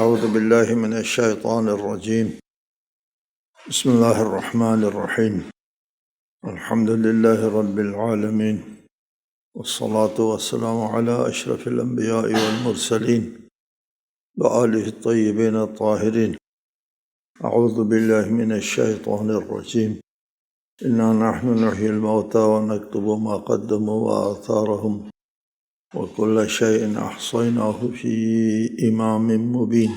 اعوذ باللہ من الشیطان الرجیم بسم اللہ الرحمن الرحیم الحمد للہ رب العالمین والصلاة والسلام علی اشرف الانبیاء والمرسلین وآلہ الطیبین الطاہرین اعوذ باللہ من الشیطان الرجیم انا نحن نحیی الموتى ونکتب ما قدموا وآثارهم وَكُلَّ شَيْءٍ أَحْصَيْنَاهُ فِي إِمَامٍ مُبِينٍ۔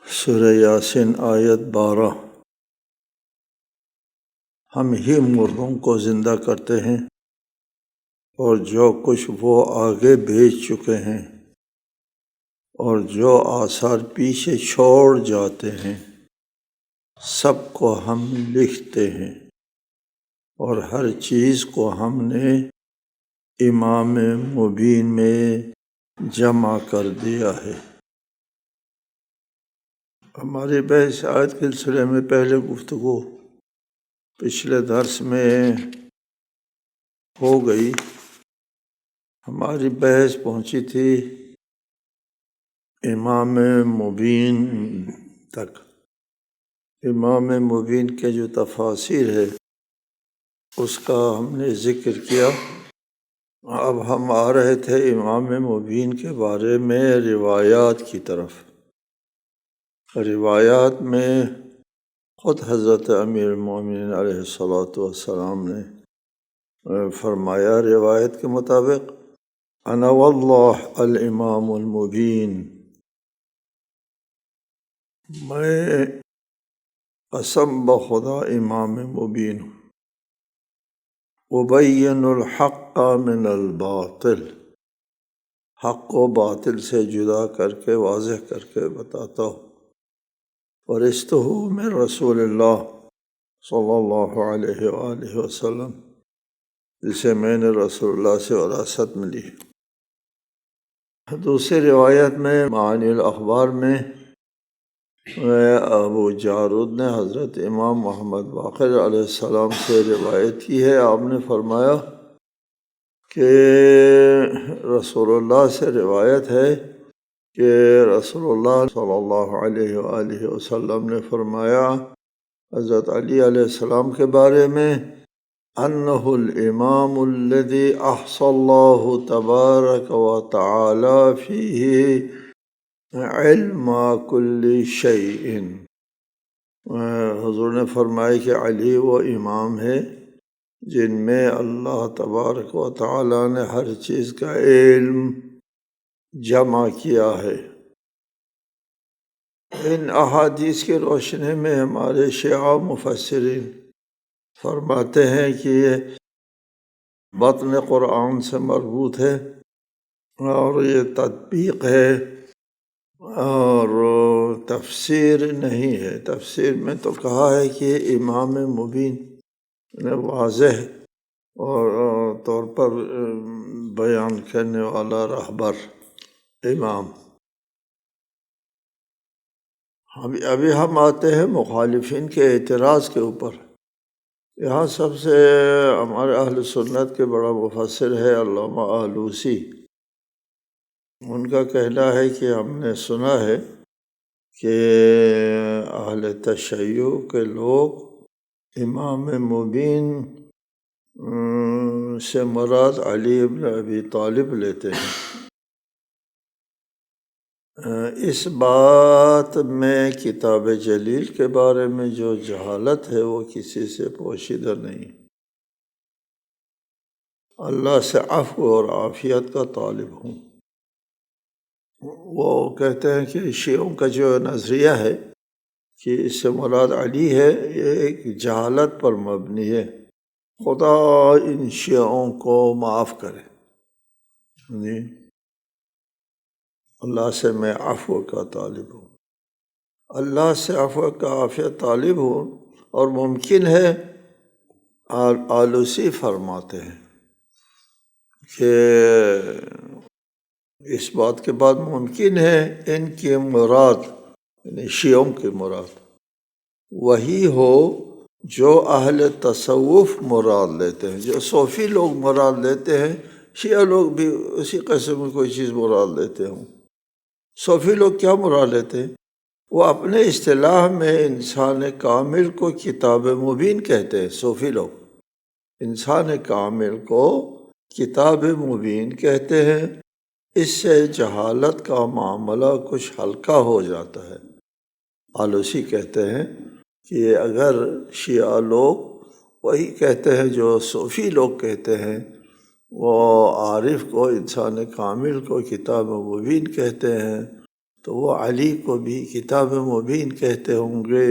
سورہ یاسین آیت 12۔ ہم ہی مردوں کو زندہ کرتے ہیں اور جو کچھ وہ آگے بھیج چکے ہیں اور جو آثار پیچھے چھوڑ جاتے ہیں سب کو ہم لکھتے ہیں اور ہر چیز کو ہم نے امام مبین میں جمع کر دیا ہے۔ ہماری بحث آیت کے سلسلے میں پہلے گفتگو پچھلے درس میں ہو گئی۔ ہماری بحث پہنچی تھی امام مبین تک۔ امام مبین کے جو تفاسیر ہے اس کا ہم نے ذکر کیا۔ اب ہم آ رہے تھے امام مبین کے بارے میں روایات کی طرف۔ روایات میں خود حضرت امیر المومنین علیہ السلام نے فرمایا روایت کے مطابق انا واللہ الامام المبین، میں قسم بخدا امام مبین ہوں، ابین الحق من الباطل، حق کو باطل سے جدا کر کے واضح کر کے بتاتا ہوں۔ ورثتہ من رسول اللہ صلی اللہ علیہ وآلہ وسلم، جسے میں نے رسول اللہ سے وراثت ملی۔ دوسری روایت میں معانی الاخبار میں ابو جارود نے حضرت امام محمد باقر علیہ السلام سے روایت کی ہے۔ آپ نے فرمایا کہ رسول اللہ سے روایت ہے کہ رسول اللہ صلی اللہ علیہ وآلہ وسلم نے فرمایا حضرت علی علیہ السلام کے بارے میں انہ الامام الذی احصى اللہ تبارک و تعالی فیہ علم کل شیء۔ حضور نے فرمایا کہ علی وہ امام ہے جن میں اللہ تبارک و تعالی نے ہر چیز کا علم جمع کیا ہے۔ ان احادیث کی روشنی میں ہمارے شیعہ مفسرین فرماتے ہیں کہ یہ بطن قرآن سے مربوط ہے اور یہ تطبیق ہے اور تفسیر نہیں ہے۔ تفسیر میں تو کہا ہے کہ امام مبین واضح اور طور پر بیان کرنے والا رہبر امام۔ ابھی ہم آتے ہیں مخالفین کے اعتراض کے اوپر۔ یہاں سب سے ہمارے اہل سنت کے بڑا مفسر ہے علامہ آلوسی۔ ان کا کہنا ہے کہ ہم نے سنا ہے کہ اہل تشیع کے لوگ امام مبین سے مراد علی ابن ابی طالب لیتے ہیں۔ اس بات میں کتاب جلیل کے بارے میں جو جہالت ہے وہ کسی سے پوشیدہ نہیں۔ اللہ سے عفو اور عافیت کا طالب ہوں۔ وہ کہتے ہیں کہ شیعوں کا جو نظریہ ہے کہ اس سے مراد علی ہے، یہ ایک جہالت پر مبنی ہے۔ خدا ان شیعوں کو معاف کرے۔ اللہ سے میں عفو کا طالب ہوں، اللہ سے عفو کا عافیت طالب ہوں۔ اور ممکن ہے آلوسی فرماتے ہیں کہ اس بات کے بعد ممکن ہے ان کی مراد یعنی شیعوں کی مراد وہی ہو جو اہل تصوف مراد لیتے ہیں، جو صوفی لوگ مراد لیتے ہیں، شیعہ لوگ بھی اسی قسم کی کوئی چیز مراد لیتے ہوں۔ صوفی لوگ کیا مراد لیتے ہیں؟ وہ اپنے اصطلاح میں انسان کامل کو کتاب مبین کہتے ہیں۔ صوفی لوگ انسان کامل کو کتاب مبین کہتے ہیں۔ اس سے جہالت کا معاملہ کچھ ہلکا ہو جاتا ہے۔ آلوسی کہتے ہیں کہ اگر شیعہ لوگ وہی کہتے ہیں جو صوفی لوگ کہتے ہیں، وہ عارف کو، انسان کامل کو کتاب مبین کہتے ہیں، تو وہ علی کو بھی کتاب مبین کہتے ہوں گے،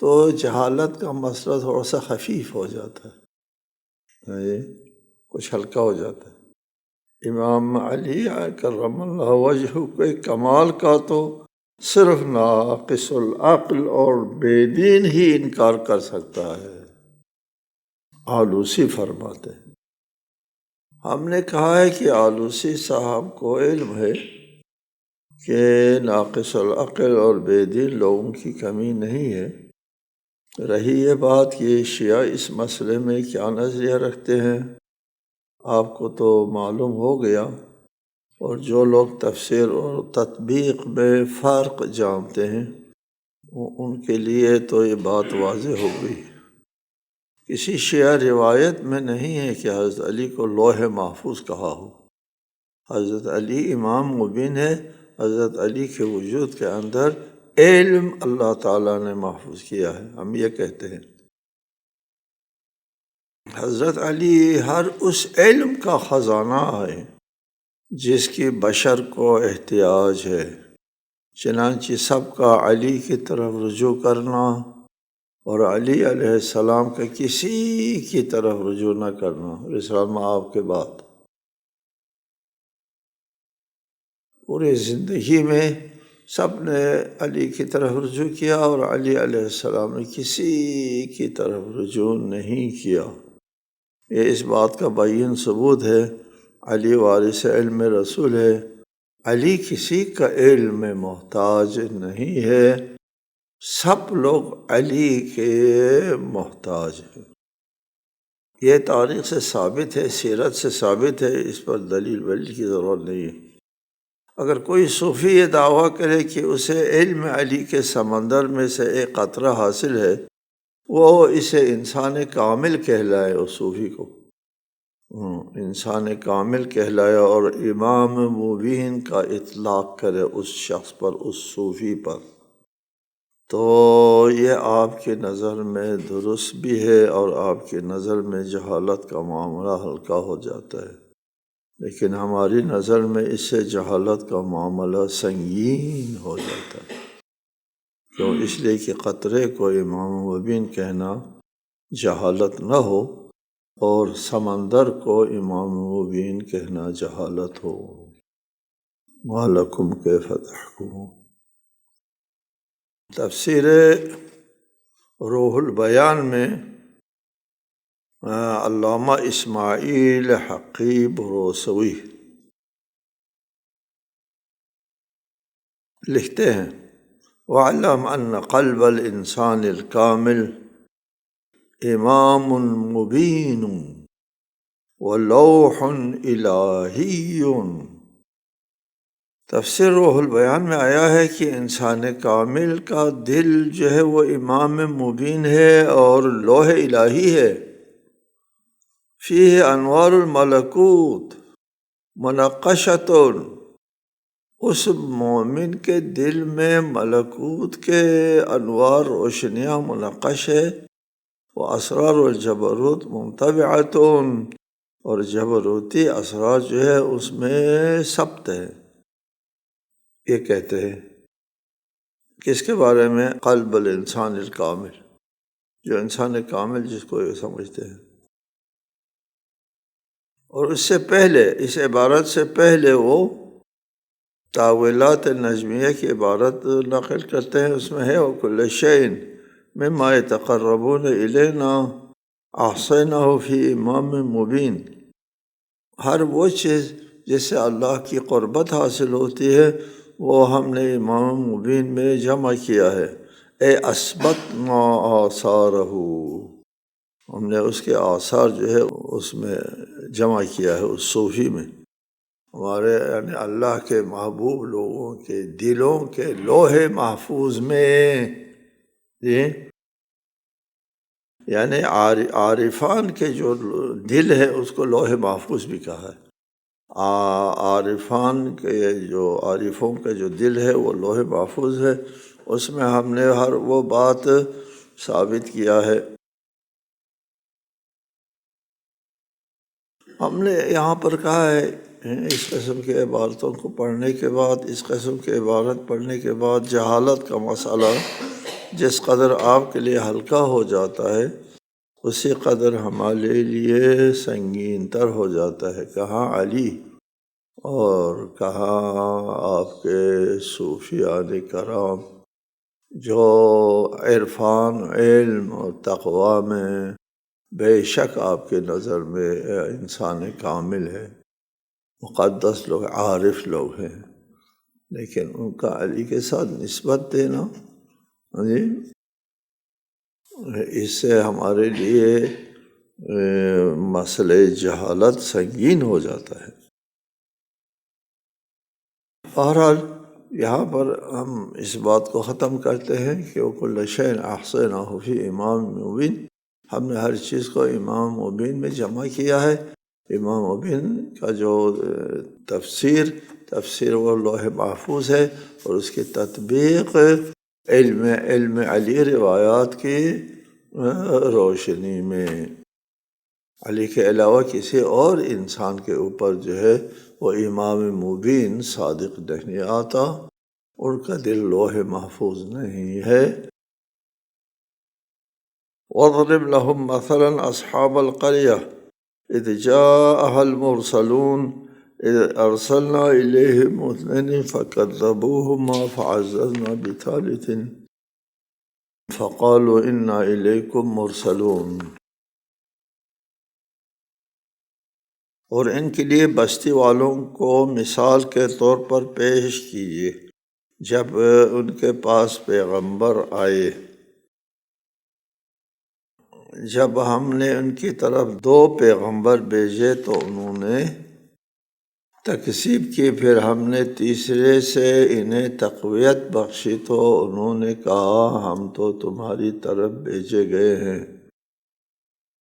تو جہالت کا مسئلہ تھوڑا سا خفیف ہو جاتا ہے، کچھ ہلکا ہو جاتا ہے۔ امام علی کرم اللہ وجہ کے کمال کا تو صرف ناقص العقل اور بے دین ہی انکار کر سکتا ہے۔ آلوسی فرماتے ہیں، ہم نے کہا ہے کہ آلوسی صاحب کو علم ہے کہ ناقص العقل اور بے دین لوگوں کی کمی نہیں ہے۔ رہی یہ بات کہ شیعہ اس مسئلے میں کیا نظریہ رکھتے ہیں، آپ کو تو معلوم ہو گیا، اور جو لوگ تفسیر اور تطبیق میں فرق جانتے ہیں ان کے لیے تو یہ بات واضح ہو گئی۔ کسی شیعہ روایت میں نہیں ہے کہ حضرت علی کو لوح محفوظ کہا ہو۔ حضرت علی امام مبین ہے۔ حضرت علی کے وجود کے اندر علم اللہ تعالیٰ نے محفوظ کیا ہے، ہم یہ کہتے ہیں۔ حضرت علی ہر اس علم کا خزانہ ہے جس کی بشر کو احتیاج ہے، چنانچہ سب کا علی کی طرف رجوع کرنا اور علی علیہ السلام کا کسی کی طرف رجوع نہ کرنا، رسالہ آپ کے بعد پوری زندگی میں سب نے علی کی طرف رجوع کیا، اور علی علیہ السلام نے کسی کی طرف رجوع نہیں کیا۔ یہ اس بات کا بین ثبوت ہے، علی وارث علم رسول ہے، علی کسی کا علم میں محتاج نہیں ہے، سب لوگ علی کے محتاج ہیں۔ یہ تاریخ سے ثابت ہے، سیرت سے ثابت ہے، اس پر دلیل ولیل کی ضرورت نہیں ہے۔ اگر کوئی صوفی یہ دعویٰ کرے کہ اسے علم علی کے سمندر میں سے ایک قطرہ حاصل ہے، وہ اسے انسان کامل کہلائے، اس صوفی کو انسان کامل کہلائے، اور امام مبین کا اطلاق کرے اس شخص پر، اس صوفی پر، تو یہ آپ کی نظر میں درست بھی ہے اور آپ کی نظر میں جہالت کا معاملہ ہلکا ہو جاتا ہے، لیکن ہماری نظر میں اس سے جہالت کا معاملہ سنگین ہو جاتا ہے۔ کیوں؟ اس لیے کہ قطرے کو امام مبین کہنا جہالت نہ ہو، اور سمندر کو امام مبین کہنا جہالت ہو۔ مَا لَكُمْ كَيْفَ تَحْكُمُونَ۔ تفسیر روح البیان میں علامہ اسماعیل حقی بروسوی لکھتے ہیں، وَاعْلَمْ أَنَّ قَلْبَ الْإِنسَانِ الْكَامِلِ إِمَامٌ مُبِينٌ وَلَوْحٌ إِلَٰهِيٌّ۔ تفسیر روح البیان میں آیا ہے کہ انسان کامل کا دل جو ہے وہ امام مبین ہے اور لوح الہی ہے، فیہ انوار الملکوت منقشۃ، اس مومن کے دل میں ملکوت کے انوار روشنیاں منقش ہے، وہ اسرار الجبروت ممتبعۃ، اور جبروتی اسرار جو ہے اس میں ثبت ہے۔ یہ کہتے ہیں کس کے بارے میں؟ قلب الانسان الکامل، جو انسان کامل جس کو یہ سمجھتے ہیں۔ اور اس سے پہلے، اس عبارت سے پہلے وہ تاویلات نجمیہ کی عبارت نقل کرتے ہیں، اس میں ہے وَكُلَّ شَيْءٍ مِّمَّا يَتَقَرَّبُونَ إِلَيْنَا أَحْصَيْنَاهُ فِي إِمَامٍ مُّبِينٍ۔ ہر وہ چیز جس سے اللہ کی قربت حاصل ہوتی ہے وہ ہم نے امام مبین میں جمع کیا ہے، اے اثبتنا آثارہ، ہم نے اس کے آثار جو ہے اس میں جمع کیا ہے، اس صوفی میں۔ ہمارے یعنی اللہ کے محبوب لوگوں کے دلوں کے لوح محفوظ میں، جی یعنی عارفان کے جو دل ہے اس کو لوح محفوظ بھی کہا ہے۔ عارفان کے جو عارفوں کا جو دل ہے وہ لوح محفوظ ہے، اس میں ہم نے ہر وہ بات ثابت کیا ہے۔ ہم نے یہاں پر کہا ہے اس قسم کے عبارتوں کو پڑھنے کے بعد، اس قسم کے عبارت پڑھنے کے بعد جہالت کا مسئلہ جس قدر آپ کے لیے ہلکا ہو جاتا ہے اسی قدر ہمارے لیے سنگین تر ہو جاتا ہے۔ کہاں علی اور کہاں آپ کے صوفیان کرام جو عرفان، علم اور تقویٰ میں بے شک آپ کے نظر میں انسان کامل ہے، مقدس لوگ، عارف لوگ ہیں، لیکن ان کا علی کے ساتھ نسبت دینا جی اس سے ہمارے لیے مسئلہ جہالت سنگین ہو جاتا ہے۔ بہرحال یہاں پر ہم اس بات کو ختم کرتے ہیں کہ وَكُلَّ شَيْءٍ أَحْصَيْنَاهُ فِي إِمَامٍ مُبِينٍ، ہم نے ہر چیز کو امام مبین میں جمع کیا ہے۔ امام مبین کا جو تفسیر وہ لوح محفوظ ہے، اور اس کی تطبیق علم علی روایات کی روشنی میں۔ علی کے علاوہ کسی اور انسان کے اوپر جو ہے وہ امام مبین صادق نہیں آتا، ان کا دل لوح محفوظ نہیں ہے۔ وَاضْرِبْ لَهُمْ مَثَلًا أَصْحَابَ الْقَرْيَةِ إِذْ جَاءَهَا الْمُرْسَلُونَ إِذْ أَرْسَلْنَا إِلَيْهِمْ اثْنَيْنِ فَكَذَّبُوهُمَا فَعَزَّزْنَا بِثَالِثٍ فَقَالُوا إِنَّا إِلَيْكُمْ مُرْسَلُونَ۔ اور ان کے لیے بستی والوں کو مثال کے طور پر پیش کیجیے جب ان کے پاس پیغمبر آئے، جب ہم نے ان کی طرف 2 پیغمبر بھیجے تو انہوں نے تکذیب کی، پھر ہم نے تیسرے سے انہیں تقویت بخشی تو انہوں نے کہا ہم تو تمہاری طرف بھیجے گئے ہیں۔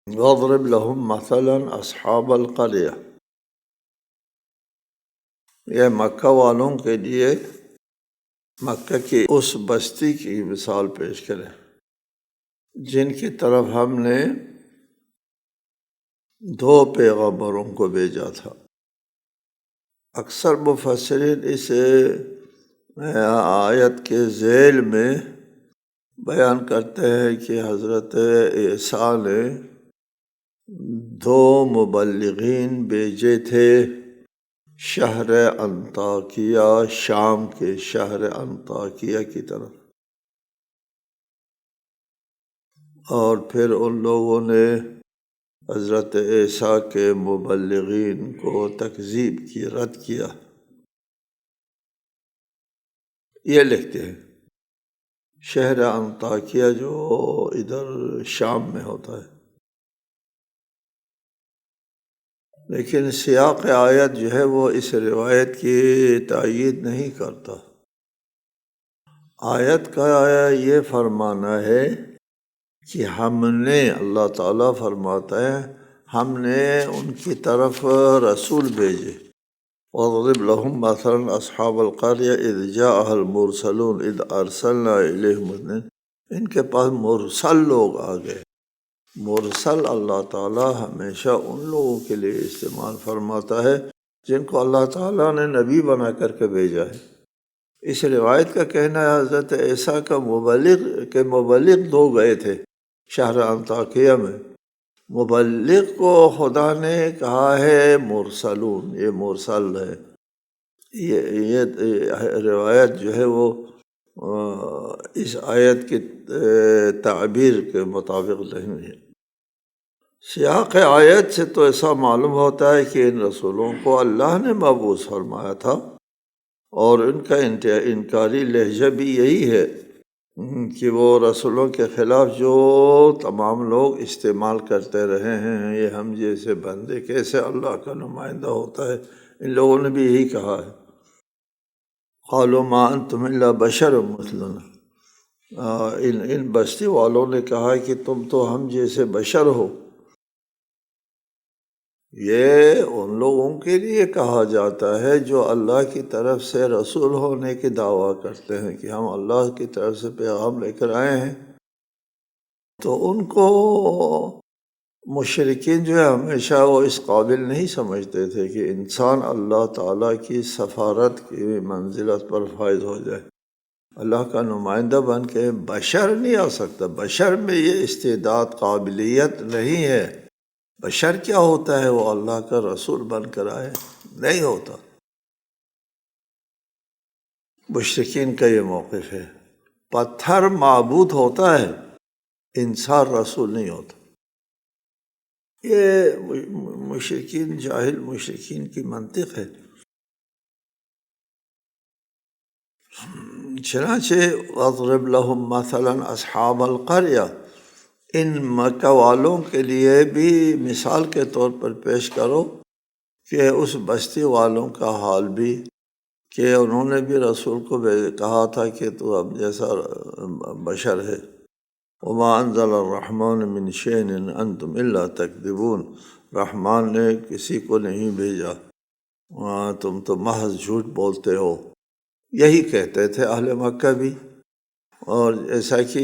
وَاضْرِبْ لَهُمْ مَثَلًا أَصْحَابَ الْقَرْيَةِ، یہ مکہ والوں کے لیے مکہ کی اس بستی کی مثال پیش کریں جن کی طرف ہم نے 2 پیغمبروں کو بھیجا تھا۔ اکثر مفسرین اس آیت کے ذیل میں بیان کرتے ہیں کہ حضرت عیسیٰ نے 2 مبلغین بھیجے تھے شہر انطاکیہ، شام کے شہر انطاکیہ کی طرف، اور پھر ان لوگوں نے حضرت عیسیٰ کے مبلغین کو تکذیب کی، رد کیا۔ یہ لکھتے ہیں شہر انطاکیہ جو ادھر شام میں ہوتا ہے، لیکن سیاق آیت جو ہے وہ اس روایت کی تائید نہیں کرتا۔ آیت کا یہ فرمانا ہے کہ ہم نے، اللہ تعالیٰ فرماتا ہے ہم نے ان کی طرف رسول بھیجے۔ وَاضْرِبْ لَهُمْ مَثَلًا أَصْحَابَ الْقَرْيَةِ إِذْ جَاءَهَا الْمُرْسَلُونَ إِذْ أَرْسَلْنَا إِلَيْهِمْ اثْنَيْنِ، ان کے پاس مرسل لوگ آ گئے۔ مرسل اللہ تعالیٰ ہمیشہ ان لوگوں کے لیے استعمال فرماتا ہے جن کو اللہ تعالیٰ نے نبی بنا کر کے بھیجا ہے۔ اس روایت کا کہنا ہے حضرت عیسیٰ کا مبلغ 2 گئے تھے شہر انطاکیہ میں، مبلغ کو خدا نے کہا ہے مرسلون، یہ مرسل ہے۔ یہ روایت جو ہے وہ اس آیت کی تعبیر کے مطابق نہیں ہے۔ سیاق آیت سے تو ایسا معلوم ہوتا ہے کہ ان رسولوں کو اللہ نے مبعوث فرمایا تھا، اور ان کا انکاری لہجہ بھی یہی ہے کہ وہ رسولوں کے خلاف جو تمام لوگ استعمال کرتے رہے ہیں، یہ ہم جیسے بندے کیسے اللہ کا نمائندہ ہوتا ہے، ان لوگوں نے بھی یہی کہا ہے، قالوا ما انتم الا بشر مثلنا، ان بستی والوں نے کہا کہ تم تو ہم جیسے بشر ہو۔ یہ ان لوگوں کے لیے کہا جاتا ہے جو اللہ کی طرف سے رسول ہونے کی دعویٰ کرتے ہیں کہ ہم اللہ کی طرف سے پیغام لے کر آئے ہیں، تو ان کو مشرکین جو ہے ہمیشہ وہ اس قابل نہیں سمجھتے تھے کہ انسان اللہ تعالیٰ کی سفارت کی منزلت پر فائز ہو جائے، اللہ کا نمائندہ بن کے بشر نہیں آ سکتا، بشر میں یہ استعداد قابلیت نہیں ہے۔ بشر کیا ہوتا ہے؟ وہ اللہ کا رسول بن کر آئے، نہیں ہوتا۔ مشرکین کا یہ موقف ہے، پتھر معبود ہوتا ہے، انسان رسول نہیں ہوتا۔ یہ مشرکین، جاہل مشرکین کی منطق ہے۔ چنانچہ واضرب لہم مثلا اصحاب القریہ، ان مکہ والوں کے لیے بھی مثال کے طور پر پیش کرو کہ اس بستی والوں کا حال بھی، کہ انہوں نے بھی رسول کو کہا تھا کہ تو اب جیسا بشر ہے۔ وما انزل الرحمن من شیء ان انتم الا تکذبون، رحمان نے کسی کو نہیں بھیجا، تم تو محض جھوٹ بولتے ہو۔ یہی کہتے تھے اہل مکہ بھی، اور ایسا کہ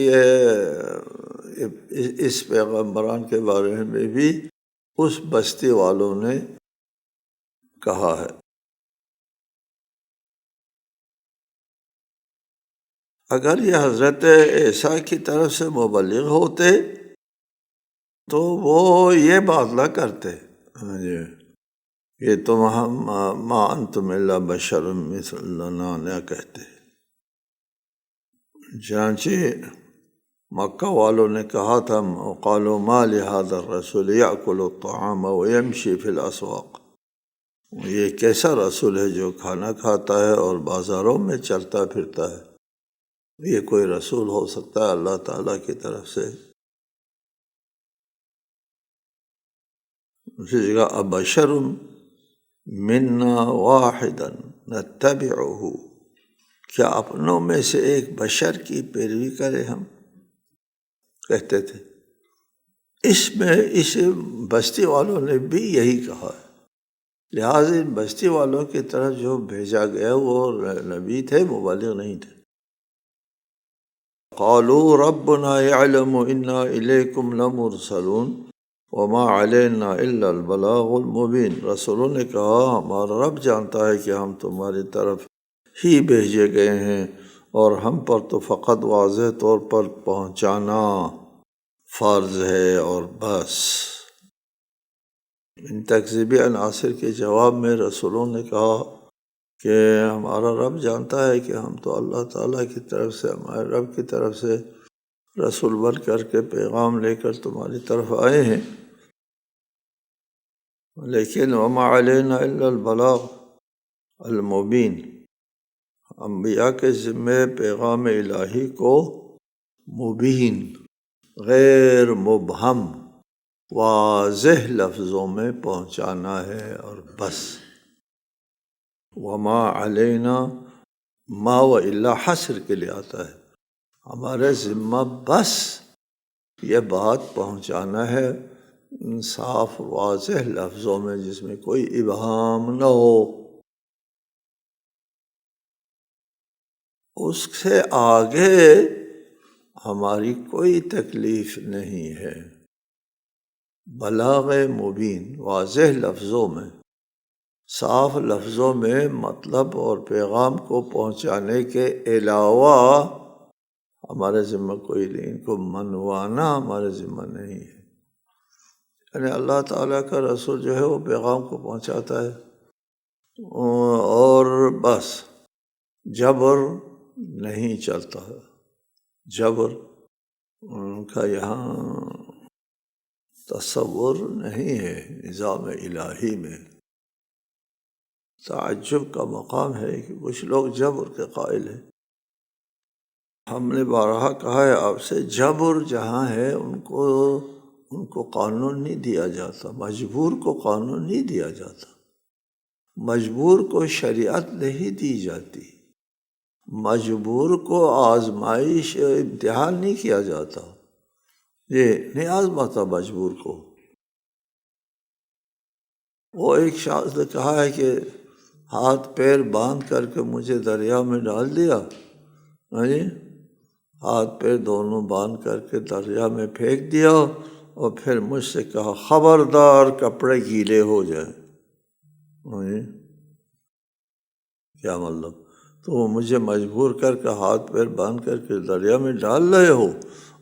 اس پیغمبران کے بارے میں بھی اس بستی والوں نے کہا ہے۔ اگر یہ حضرت عیسیٰ کی طرف سے مبلغ ہوتے تو وہ یہ بات نہ کرتے کہ تم ما انتم الا بشر مثلنا نہ کہتے۔ چنانچہ مکہ والوں نے کہا تھا، قالوا ما لهذا الرسول يأكل الطعام ويمشي في الأسواق، یہ کیسا رسول ہے جو کھانا کھاتا ہے اور بازاروں میں چلتا پھرتا ہے؟ یہ کوئی رسول ہو سکتا ہے اللہ تعالیٰ کی طرف سے؟ اسی جگہ ابشر منا واحدا نتبعہ، کیا اپنوں میں سے ایک بشر کی پیروی کرے ہم، کہتے تھے۔ اس بستی والوں نے بھی یہی کہا ہے، لہٰذا ان بستی والوں کی طرف جو بھیجا گیا وہ نبی تھے، مبلغ نہیں تھے۔ قالوا ربنا يعلم انا الیکم لمرسلون وما علینا الا البلاغ المبین، رسولوں نے کہا ہمارا رب جانتا ہے کہ ہم تمہاری طرف ہی بھیجے گئے ہیں اور ہم پر تو فقط واضح طور پر پہنچانا فرض ہے اور بس۔ ان تکذیبی عناصر کے جواب میں رسولوں نے کہا کہ ہمارا رب جانتا ہے کہ ہم تو اللہ تعالیٰ کی طرف سے، ہمارے رب کی طرف سے رسول بن کر کے پیغام لے کر تمہاری طرف آئے ہیں، لیکن وما علینا الا البلاغ المبین، انبیاء کے ذمے پیغام الہی کو مبین، غیر مبہم، واضح لفظوں میں پہنچانا ہے اور بس۔ وما علینا، ما و الا حصر کے لیے آتا ہے، ہمارے ذمہ بس یہ بات پہنچانا ہے صاف واضح لفظوں میں، جس میں کوئی ابہام نہ ہو، اس سے آگے ہماری کوئی تکلیف نہیں ہے۔ بلاغ مبین، واضح لفظوں میں، صاف لفظوں میں مطلب اور پیغام کو پہنچانے کے علاوہ ہمارے ذمہ کوئی نہیں، ان کو منوانا ہمارے ذمہ نہیں ہے۔ یعنی اللہ تعالیٰ کا رسول جو ہے وہ پیغام کو پہنچاتا ہے اور بس، جبر نہیں چلتا ہے، جبر ان کا یہاں تصور نہیں ہے۔ نظام الہی میں تعجب کا مقام ہے کہ کچھ لوگ جبر کے قائل ہیں۔ ہم نے بارہا کہا ہے آپ سے، جبر جہاں ہے ان کو قانون نہیں دیا جاتا، مجبور کو قانون نہیں دیا جاتا۔ مجبور کو شریعت نہیں دی جاتی، مجبور کو آزمائش امتحان نہیں کیا جاتا، یہ نہیں آزماتا مجبور کو۔ وہ ایک شخص نے کہا ہے کہ ہاتھ پیر باندھ کر کے مجھے دریا میں ڈال دیا، جی ہاتھ پیر دونوں باندھ کر کے دریا میں پھینک دیا، اور پھر مجھ سے کہا خبردار کپڑے گیلے ہو جائیں۔ جی کیا مطلب؟ تو مجھے مجبور کر کے ہاتھ پیر باندھ کر کے دریا میں ڈال رہے ہو،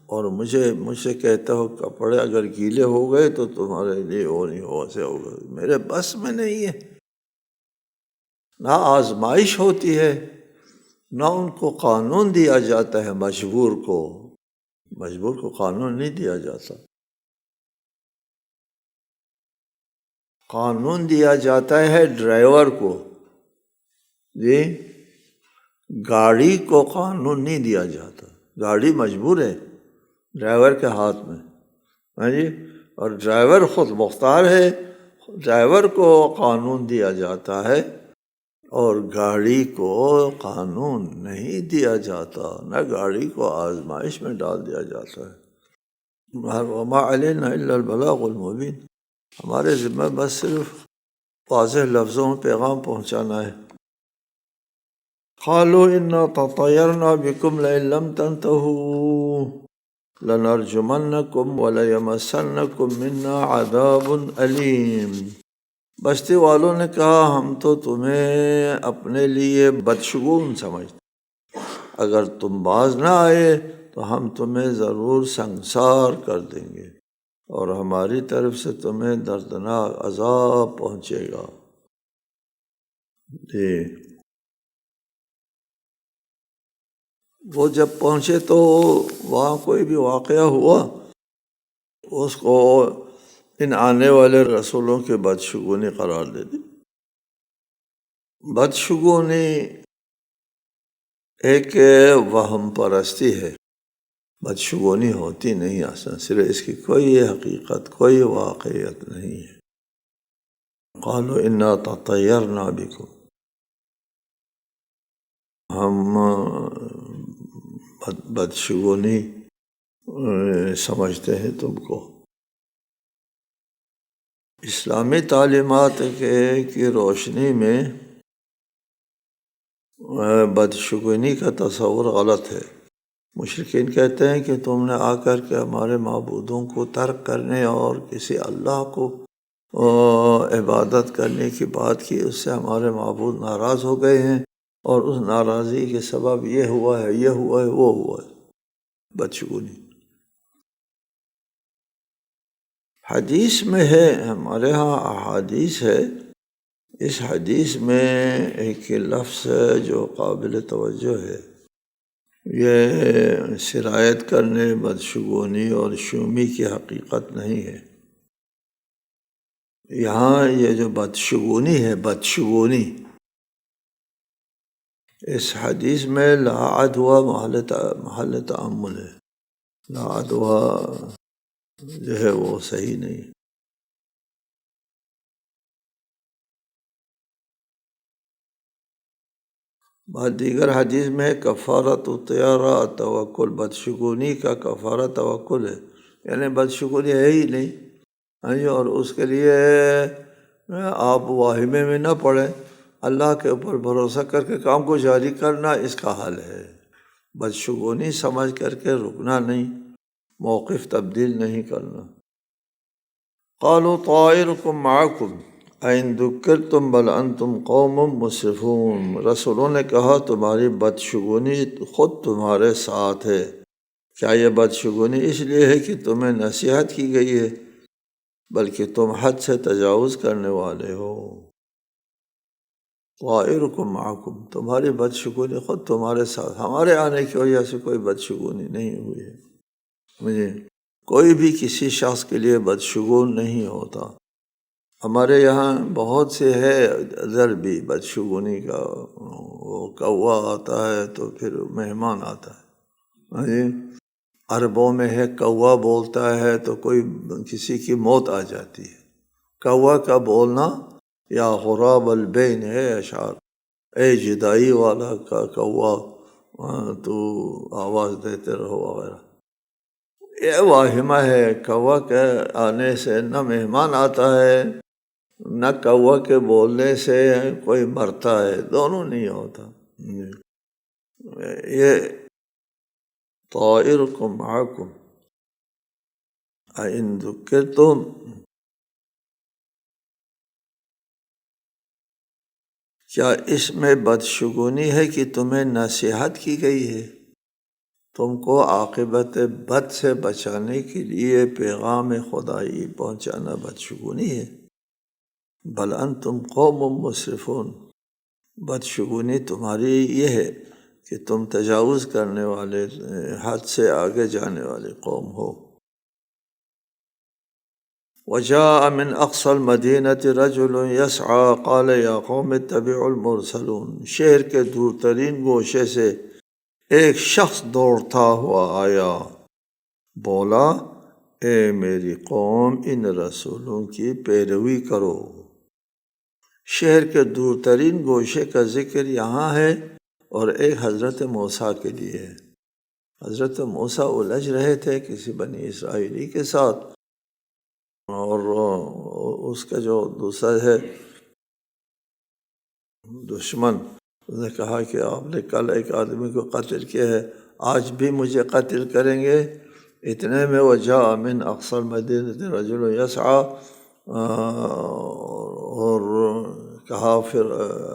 اور مجھ سے کہتا ہو کپڑے اگر گیلے ہو گئے تو تمہارے لیے وہ نہیں ہو، ایسے ہوگا۔ میرے بس میں نہیں ہے، نہ آزمائش ہوتی ہے، نہ ان کو قانون دیا جاتا ہے۔ مجبور کو قانون نہیں دیا جاتا، قانون دیا جاتا ہے ڈرائیور کو، جی گاڑی کو قانون نہیں دیا جاتا۔ گاڑی مجبور ہے ڈرائیور کے ہاتھ میں، ہاں جی، اور ڈرائیور خود مختار ہے، ڈرائیور کو قانون دیا جاتا ہے، اور گاڑی کو قانون نہیں دیا جاتا، نہ گاڑی کو آزمائش میں ڈال دیا جاتا ہے۔ وما علینا الا البلاغ المبین، ہمارے ذمہ بس صرف واضح لفظوں میں پیغام پہنچانا ہے۔ قالوا انا تطیرنا بکم لئن لم تنتہوا لنرجمنکم ولیمسنکم منا عذاب علیم۔ بستی والوں نے کہا ہم تو تمہیں اپنے لیے بدشگون سمجھتے، اگر تم باز نہ آئے تو ہم تمہیں ضرور سنگسار کر دیں گے، اور ہماری طرف سے تمہیں دردناک عذاب پہنچے گا۔ جی وہ جب پہنچے تو وہاں کوئی بھی واقعہ ہوا، اس کو ان آنے والے رسولوں کے بدشگونی قرار دے دی۔ بدشگونی ایک وہم پرستی ہے، بدشگونی ہوتی نہیں اصلا، صرف اس کی کوئی حقیقت، کوئی واقعیت نہیں ہے۔ قالوا انا تطیرنا بکم، ہم بدشگونی سمجھتے ہیں تم کو۔ اسلامی تعلیمات کی روشنی میں بدشگونی کا تصور غلط ہے۔ مشرکین کہتے ہیں کہ تم نے آ کر کے ہمارے معبودوں کو ترک کرنے اور کسی اللہ کو عبادت کرنے کی بات کی، اس سے ہمارے معبود ناراض ہو گئے ہیں، اور اس ناراضی کے سبب یہ ہوا ہے، یہ ہوا ہے، وہ ہوا ہے۔ بدشگونی حدیث میں ہے، ہمارے ہاں احادیث ہے، اس حدیث میں ایک لفظ ہے جو قابل توجہ ہے، یہ سرایت کرنے، بدشگونی اور شومی کی حقیقت نہیں ہے۔ یہاں یہ جو بدشگونی ہے، بدشگونی اس حدیث میں لا عدوہ محل تأمل ہے، لا عدوہ جو ہے وہ صحیح نہیں۔ بعد دیگر حدیث میں کفارۃ الطیارہ توکل، بدشگونی کا کفارہ توکل ہے، یعنی بدشگونی ہے ہی نہیں، ہاں جی، اور اس کے لیے آپ واہمے میں نہ پڑیں، اللہ کے اوپر بھروسہ کر کے کام کو جاری کرنا اس کا حل ہے۔ بدشگونی سمجھ کر کے رکنا نہیں، موقف تبدیل نہیں کرنا۔ قالوا طائرکم معکم ان ذکرتم بل انتم قوم مسرفون، رسولوں نے کہا تمہاری بدشگونی خود تمہارے ساتھ ہے، کیا یہ بدشگونی اس لیے ہے کہ تمہیں نصیحت کی گئی ہے، بلکہ تم حد سے تجاوز کرنے والے ہو۔ طائرکم معکم، تمہاری بدشگونی خود تمہارے ساتھ، ہمارے آنے کی وجہ سے کوئی بدشگونی نہیں ہوئی ہے۔ مجھے کوئی بھی کسی شخص کے لیے بدشگون نہیں ہوتا۔ ہمارے یہاں بہت سے ہے ادھر بھی بدشگونی کا، وہ کوا آتا ہے تو پھر مہمان آتا ہے، جی عربوں میں ہے کوا بولتا ہے تو کوئی کسی کی موت آ جاتی ہے۔ کوا کا بولنا یا غراب البین ہے اشعار، اے جدائی والا کا کوا تو آواز دیتے رہو وغیرہ۔ یہ واہمہ ہے، کوا کے آنے سے نہ مہمان آتا ہے نہ کوا کے بولنے سے کوئی مرتا ہے، دونوں نہیں ہوتا۔ یہ طائرکم معکم ان ذکرتم، کیا اس میں بدشگونی ہے کہ تمہیں نصیحت کی گئی ہے؟ تم کو عاقبت بد سے بچانے کے لیے پیغام خدائی پہنچانا بدشگونی ہے؟ بل انتم قوم مسرفون، بدشگونی تمہاری یہ ہے کہ تم تجاوز کرنے والے، حد سے آگے جانے والے قوم ہو۔ وجاء من اقصى المدینة رجل یسعى قال یا قوم اتبعوا المرسلون، شہر کے دور ترین گوشے سے ایک شخص دوڑتا ہوا آیا، بولا اے میری قوم ان رسولوں کی پیروی کرو۔ شہر کے دور ترین گوشے کا ذکر یہاں ہے اور ایک حضرت موسیٰ کے لیے ہے۔ حضرت موسیٰ الجھ رہے تھے کسی بنی اسرائیلی کے ساتھ، اور اس کا جو دوسرا ہے دشمن، اس نے کہا کہ آپ نے کل ایک آدمی کو قتل کیا ہے، آج بھی مجھے قتل کریں گے۔ اتنے میں وجاء من اقصى المدینة رجل یسعى، اور کہا پھر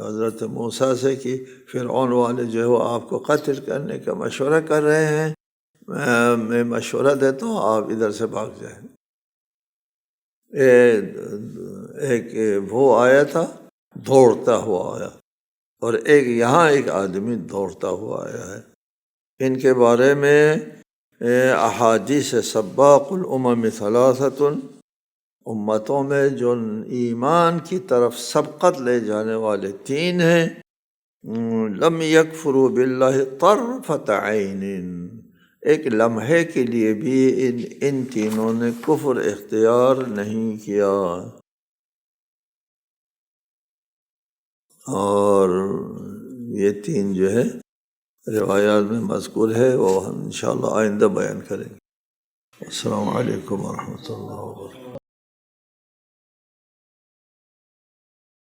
حضرت موسیٰ سے کہ فرعون والے جو ہے وہ آپ کو قتل کرنے کا مشورہ کر رہے ہیں، میں مشورہ دیتا ہوں آپ ادھر سے بھاگ جائیں۔ ایک وہ آیا تھا دوڑتا ہوا آیا، اور ایک یہاں ایک آدمی دوڑتا ہوا آیا ہے۔ ان کے بارے میں احادیث سباق الامم ثلاثۃ، امتوں میں جو ایمان کی طرف سبقت لے جانے والے تین ہیں، لم یکفروا باللہ طرفۃ عین، ایک لمحے کے لیے بھی ان تینوں نے کفر اختیار نہیں کیا۔ اور یہ تین جو ہے روایات میں مذکور ہے، وہ ہم انشاءاللہ آئندہ بیان کریں گے۔ السلام علیکم ورحمۃ اللہ وبرکاتہ۔